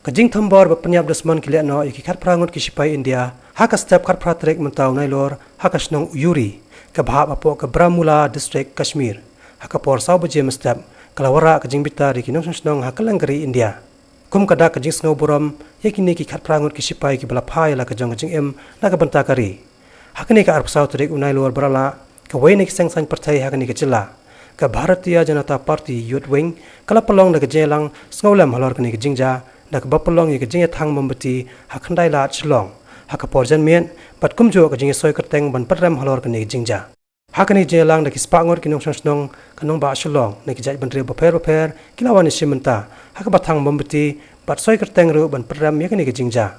Kajing thambor ba penyab dasman kile no iki khat prangut ki sipai India haka step khat pratrek mentau nailor haka snong Uyuri ka bhab apo ka Bramula district Kashmir haka por sau bajem step kalawara kajing bita ri kinong snong haka langgari India kum kada kajing sngo borom yakini ki khat prangut ki sipai ki bala phai la kajong kajing em la ka banta kari hakani ka arp sau trek unailor barala ka weinik sengsan partai hakani ka jilla ka Bharatiya Janata Party Youth Wing kala palong la ka jelang sngolam halor kani ka jingja dak bapalong ye kajing thang mambati hakhandai la chlong haka porjan mien pat kumjo kajing soi kerteng ban patram halor kani jingja hakani jelang dak spangor kinong snong kanong ba chlong ne kijai ban re baper kilawani simenta haka bathang mambati pat soi kerteng ru ban patram ye kani jingja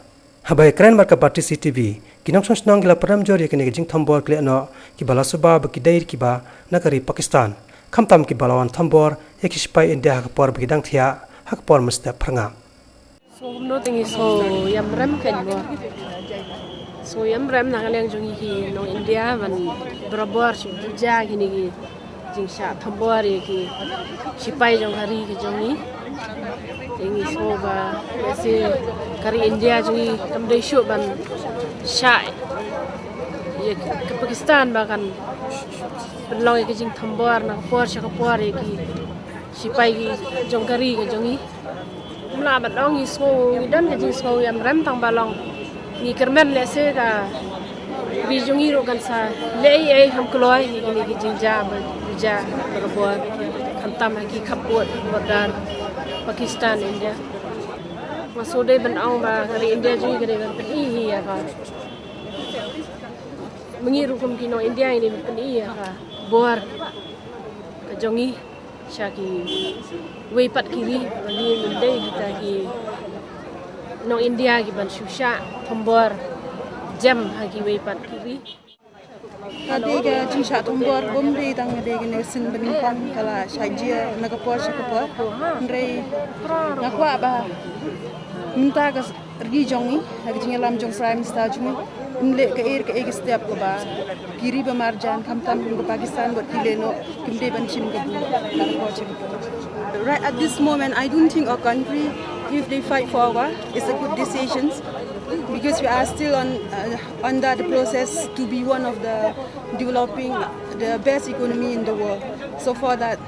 habai kran marka party CTV kinong snong gila patram jor ye kani jing thambor kle no ki bala suba ba ki dair ki ba nakari Pakistan khamtam ki balawan thambor ye ki sipai India haka por bidang thia haka por msta phranga. So no thing is so yam ram kan bo. So yam ram na kaleng jongi ki no India ban barabar chu ja ki ni ki jing sha thambor ye ki sipai jong hari ki jongi. Thing is so ba se kari India jongi kam dei shu ban sha ye ke Pakistan ba kan long ye ki jing thambor na por sha ka por ye ki sipai ki jong kari ki jongi. Mula bat dong is so dan ke jis so yam ram tang balong ni kermen le se ka bi jungi ro kan sa le ai ham kloi ni ki jinja ba ja berbuat khantam ki khaput border Pakistan India masode ban ong ba kali India jungi ke kan hi ya ka mengiru kum kino India ini pen ya ka bor ka jongi Shaki way pat kiri bagi mende kita ki no India ki ban shusha thambor jam hagi way pat kiri kadi ga jinsha thambor bombe tang de ne sin ben pam kala shajia nagapor shakapor ndrei nakwa ba minta ga ri jongi hagi jingalam jong prime minister jumi inle ka er step ko ba kiri ba marjan khamtam ko Pakistan got kileno kimde ban chim ga right at this moment I don't think our country if they fight for war is a good decision because we are still under the process to be one of the developing the best economy in the world so for that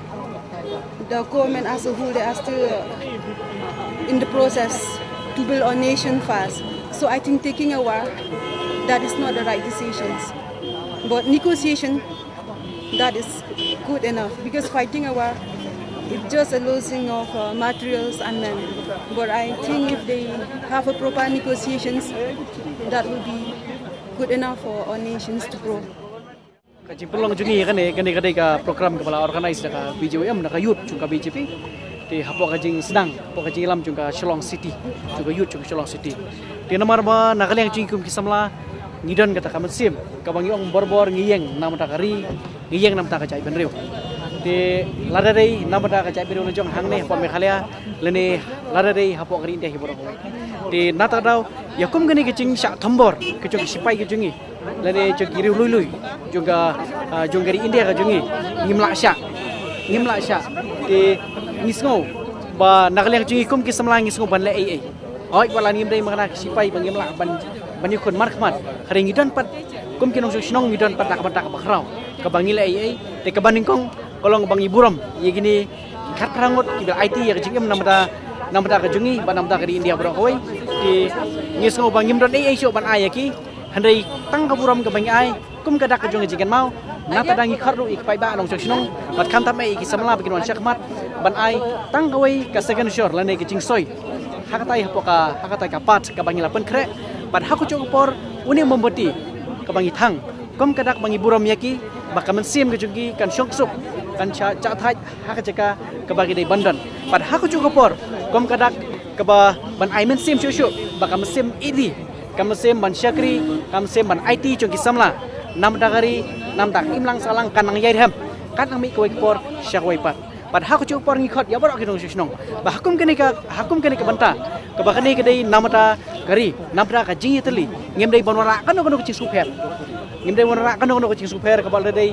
the government as a whole they are still in the process to build our nation fast so I think taking a war that is not the right decisions but negotiation that is good enough because fighting a war it's just a losing of materials and men but I think if they have a proper negotiations that will be good enough for our nations to grow kajing pelong jungi kan kadai ka program kepala organize ka BJM ka youth juga BJP di hapo kajing sedang hapo kajing lam juga Shillong City juga youth juga Shillong City di nomor ba nakaliang jungi kum kisamla ngidon kata kamen sim kabang yong borbor ngiyeng nam ta kari ngiyeng nam ta ka jai benriu di ladadei nam ta ka jai benriu jong hang ne hapo mekhalia lene ladadei hapo kari india hibor di nata dau yakum gani kecing syak thambor kecung sipai kecungi lene jogiri lui juga jonggari india ka jungi ngimla syak di ngisngo ba nakaliang jungi kum kisamla ngisngo ban le ai oi wala ngim dei mangana sipai bangimla ban yukun markmat hari ngidan pat kum kinong snong ngidan pat tak batak bakrau ka bangile ai te ka baningkong kolong bang iburam ye gini khat prangot ki IT ya jingem namda ka jungi ba namda ka di india bro oi di ngisngo bangim don ai syo ban ayaki handai tang ka buram ka bangi ai kum ka dak ka jungi jigen mau nata dangi kharru ik pai ba nong snong bat kan tamai ki samla bikin wan syakmat ban ai tang ka wei ka second shore lane ki jingsoi hakatai ka pat ka bangi lapen kre bad haku chokpor uni memboti ka bangi thang kom kadak bangi buram yaki bakamen sim ke jugi kan shoksuk kan cha thai hakajaka ka bagi dei bandan bad haku chokpor kom kadak ka ba ban aimen sim shushu bakamen sim idi kam sim ban syakri kam sim ban IT choki samla nam dagari nam dak imlang salang kanang yai ham kan ami ko ekpor syakwai pat pad haku chokpor ngi khot ya borok kinong shnong ba hakum kene ka banta ka ba kene kedai namata gari namra ka jingi teli ngem dei bonwara kan no kecing super ngem dei bonwara kan no kecing super ka bal dei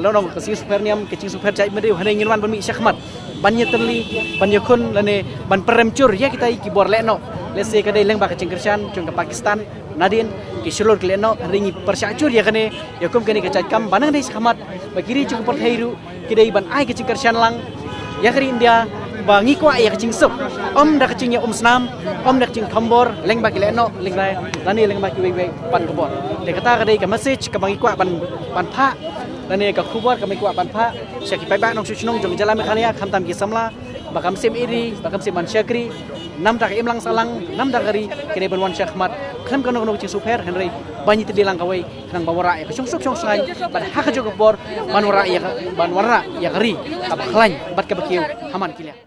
lonong kecing super niam kecing super jai mede hane ngirwan ban mi syakmat banyak terli banyak kon lane ban peremcur ya kita iki bor leno let's say kadai leng ba kacing Kristan chung ke Pakistan nadin ki shulur leno ringi persacur ya kane ya kum kane kacai kam banang dei sakamat bagiri chung por thairu kidai ban ai kacing Kristan lang ya kari India bangi kwa ya kacing sup om da kacing ya snam om da kacing khambor leng ba ki leno leng lai lani leng ba ki wei pan kebor de kata kadai ka message ka bangi kwa ban pha lani ka khubor ka mai kwa ban pha syaki pai ba nong suchnong jong jalan mekhania khamtam ki samla bakam sim iri bakam sim man syakri nam dak imlang salang nam dak gari kene ban wan syakmat kham kan no cing super henry banyi te dilang kawai nang bawara ya syong syong sai bad hak jo bor banwara ya gari ab khlany bad ka bakiu haman kilia